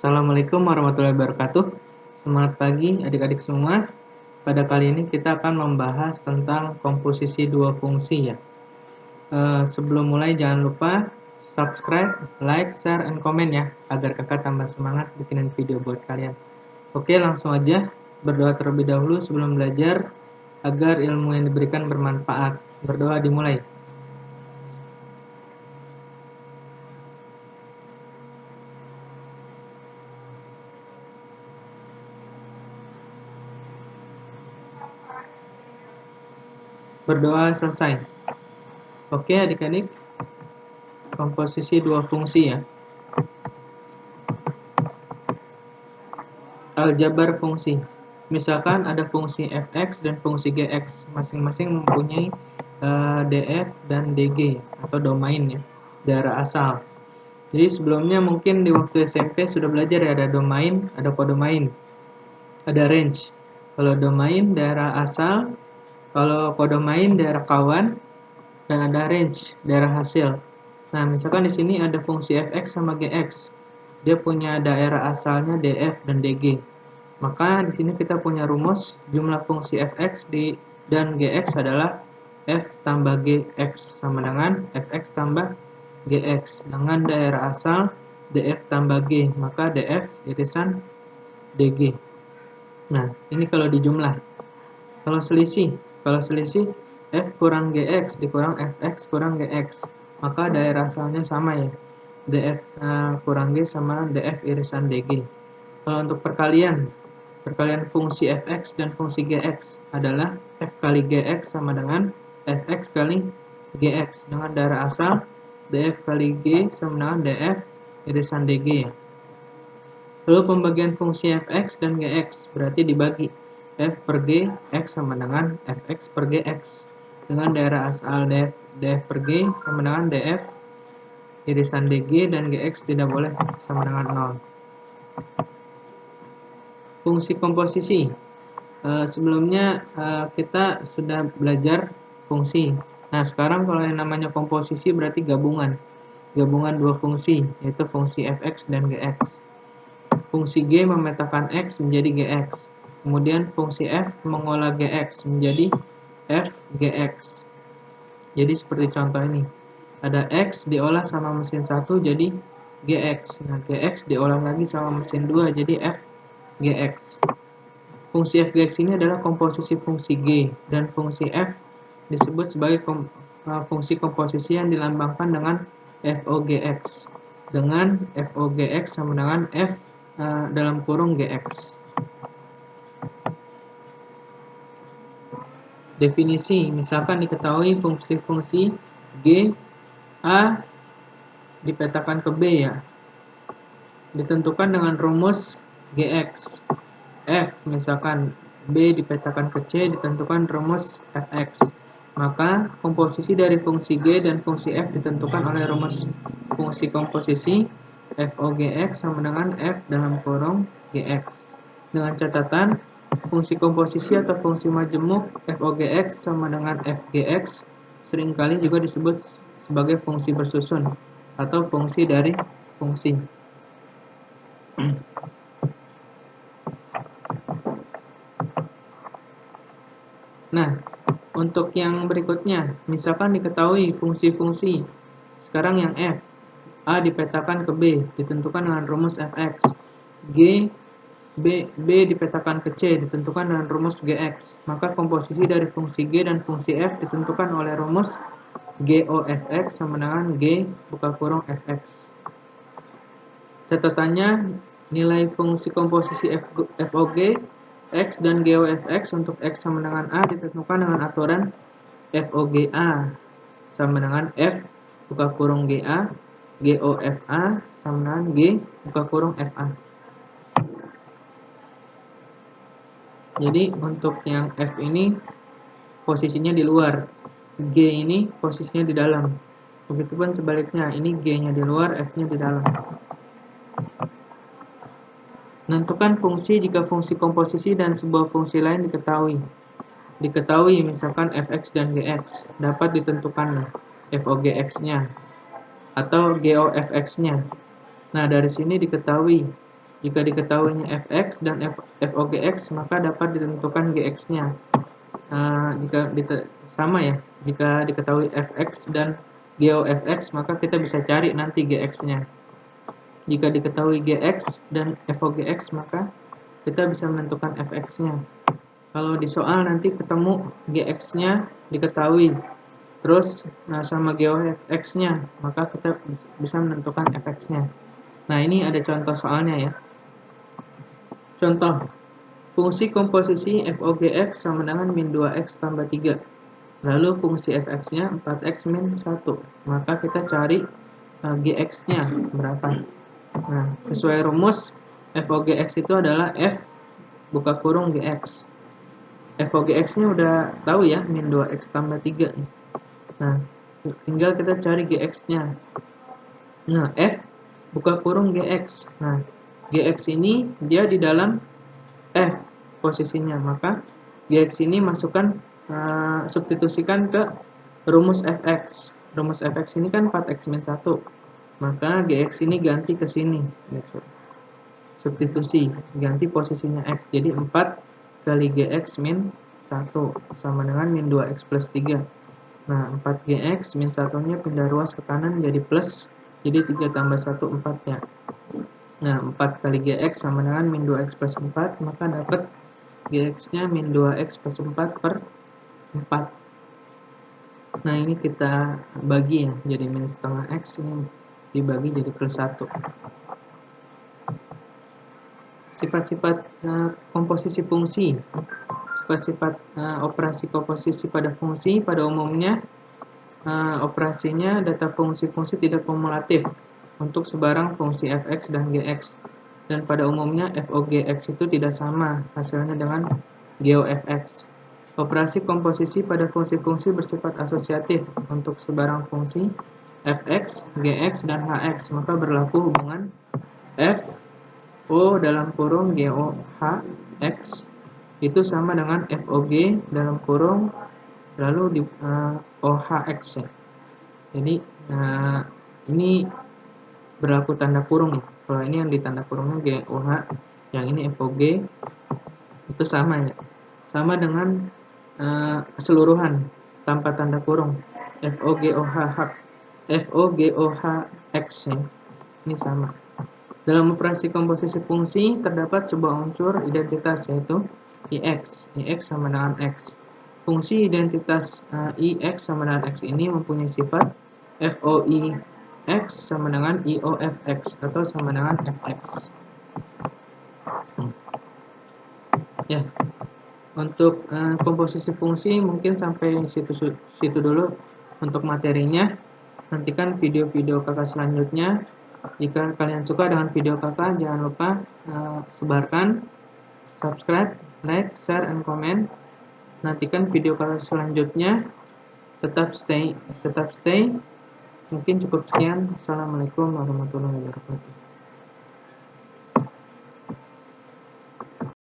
Assalamualaikum warahmatullahi wabarakatuh. Semangat pagi adik-adik semua. Pada kali ini kita akan membahas tentang komposisi dua fungsi ya. Sebelum mulai jangan lupa subscribe, like, share, and comment ya, agar kakak tambah semangat bikinin video buat kalian. Oke, langsung aja berdoa terlebih dahulu sebelum belajar agar ilmu yang diberikan bermanfaat. Berdoa dimulai. Berdoa selesai. Oke adik-adik, komposisi dua fungsi ya. Aljabar fungsi. Misalkan ada fungsi fx dan fungsi gx, masing-masing mempunyai df dan dg atau domain ya, daerah asal. Jadi sebelumnya mungkin di waktu SMP sudah belajar ya, ada domain, ada kodomain, ada range. Kalau domain daerah asal, kalau kodomain daerah kawan, dan ada range daerah hasil. Nah, misalkan di sini ada fungsi fx sama gx. Dia punya daerah asalnya df dan dg. Maka di sini kita punya rumus jumlah fungsi fx dan gx adalah f tambah gx sama dengan fx tambah gx dengan daerah asal df tambah g, maka df irisan dg. Nah, ini kalau dijumlah. Kalau selisih f kurang gx dikurang fx kurang gx, maka daerah asalnya sama ya, df kurang g sama df irisan dg. Kalau untuk perkalian fungsi fx dan fungsi gx adalah f kali gx sama dengan fx kali gx dengan daerah asal df kali g sama dengan df irisan dg ya. Lalu pembagian fungsi fx dan gx berarti dibagi f per g, x sama dengan fx per gx dengan daerah asal df per g sama dengan df irisan dg dan gx tidak boleh sama dengan 0. Fungsi komposisi. Sebelumnya kita sudah belajar fungsi. Nah, sekarang kalau yang namanya komposisi berarti gabungan dua fungsi, yaitu fungsi fx dan gx. Fungsi g memetakan x menjadi gx. Kemudian fungsi f mengolah gx menjadi f gx. Jadi seperti contoh ini. Ada x diolah sama mesin 1 jadi gx. Nah, gx diolah lagi sama mesin 2 jadi f gx. Fungsi f gx ini adalah komposisi fungsi g, dan fungsi f disebut sebagai fungsi komposisi yang dilambangkan dengan fogx, dengan fogx sama dengan f dalam kurung gx. Definisi, misalkan diketahui fungsi-fungsi g a dipetakan ke b ya, ditentukan dengan rumus gx. F misalkan B dipetakan ke C ditentukan rumus fx. Maka komposisi dari fungsi G dan fungsi F ditentukan oleh rumus fungsi komposisi fogx sama dengan F dalam kurung gx. Dengan catatan fungsi komposisi atau fungsi majemuk fogx sama dengan fgx seringkali juga disebut sebagai fungsi bersusun atau fungsi dari fungsi. Nah, untuk yang berikutnya, misalkan diketahui fungsi-fungsi. Sekarang yang F, A dipetakan ke B, ditentukan dengan rumus Fx. G, B dipetakan ke C, ditentukan dengan rumus Gx. Maka komposisi dari fungsi G dan fungsi F ditentukan oleh rumus GOFX sama dengan G buka kurung Fx. Catatannya, nilai fungsi komposisi FOG, X dan GOFX untuk X sama dengan A ditentukan dengan aturan FOGA sama dengan F buka kurung GA, GOFA sama dengan G buka kurung FA. Jadi untuk yang F ini posisinya di luar, G ini posisinya di dalam. Begitupun sebaliknya, ini G-nya di luar, F-nya di dalam. Menentukan fungsi jika fungsi komposisi dan sebuah fungsi lain diketahui. Diketahui misalkan fx dan gx dapat ditentukan fogx-nya atau gofx-nya. Nah, dari sini diketahui Jika diketahuinya fx dan fOGX, maka dapat ditentukan gx-nya. Sama ya, jika diketahui fx dan GOFX, maka kita bisa cari nanti gx-nya. Jika diketahui gx dan fOGX, maka kita bisa menentukan fx-nya. Kalau di soal nanti ketemu gx-nya diketahui, terus sama GOFX-nya, maka kita bisa menentukan fx-nya. Nah, ini ada contoh soalnya ya. Contoh, fungsi komposisi fOGX sama dengan min 2x tambah 3. Lalu fungsi fx-nya 4x min 1. Maka kita cari gx-nya berapa. Nah, sesuai rumus, fOGX itu adalah f buka kurung gx. fOGX-nya udah tahu ya, min 2x tambah 3. Nah, tinggal kita cari gx-nya. Nah, f buka kurung gx. Nah, gx ini dia di dalam f posisinya, maka gx ini masukkan substitusikan ke rumus fx. Rumus fx ini kan 4x min 1, maka gx ini ganti ke sini gitu. Substitusi, ganti posisinya x, jadi 4 kali gx min 1 sama dengan min 2x plus 3. Nah, 4gx min 1 nya pindah ruas ke kanan jadi plus, jadi 3 tambah 1 4 ya. Nah, 4 kali gx sama dengan min 2x plus 4, maka dapat gx-nya min 2x plus 4 per 4. Nah, ini kita bagi ya, jadi min setengah x ini dibagi jadi plus 1. Sifat-sifat komposisi fungsi. Sifat-sifat operasi komposisi pada fungsi pada umumnya operasinya data fungsi-fungsi tidak kumulatif untuk sebarang fungsi fx dan gx, dan pada umumnya fOGX itu tidak sama hasilnya dengan GOFX. Operasi komposisi pada fungsi-fungsi bersifat asosiatif untuk sebarang fungsi fx, gx, dan hx, maka berlaku hubungan f O dalam kurung GOHX itu sama dengan FOG dalam kurung lalu di OHX ya. Jadi ini berlaku tanda kurung ya. Kalau ini yang di tanda kurungnya GOH, yang ini FOG, itu sama ya. Sama dengan keseluruhan tanpa tanda kurung FOGOHX ya. Ini sama. Dalam operasi komposisi fungsi terdapat sebuah unsur identitas yaitu IX. IX sama dengan X. Fungsi identitas IX sama dengan X ini mempunyai sifat FOIX sama dengan IOFX atau sama dengan FX. Ya, untuk komposisi fungsi mungkin sampai situ dulu untuk materinya. Nantikan video-video kakak selanjutnya. Jika kalian suka dengan video kakak, jangan lupa sebarkan, subscribe, like, share, and comment. Nantikan video kakak selanjutnya. Tetap stay. Mungkin cukup sekian. Assalamualaikum warahmatullahi wabarakatuh.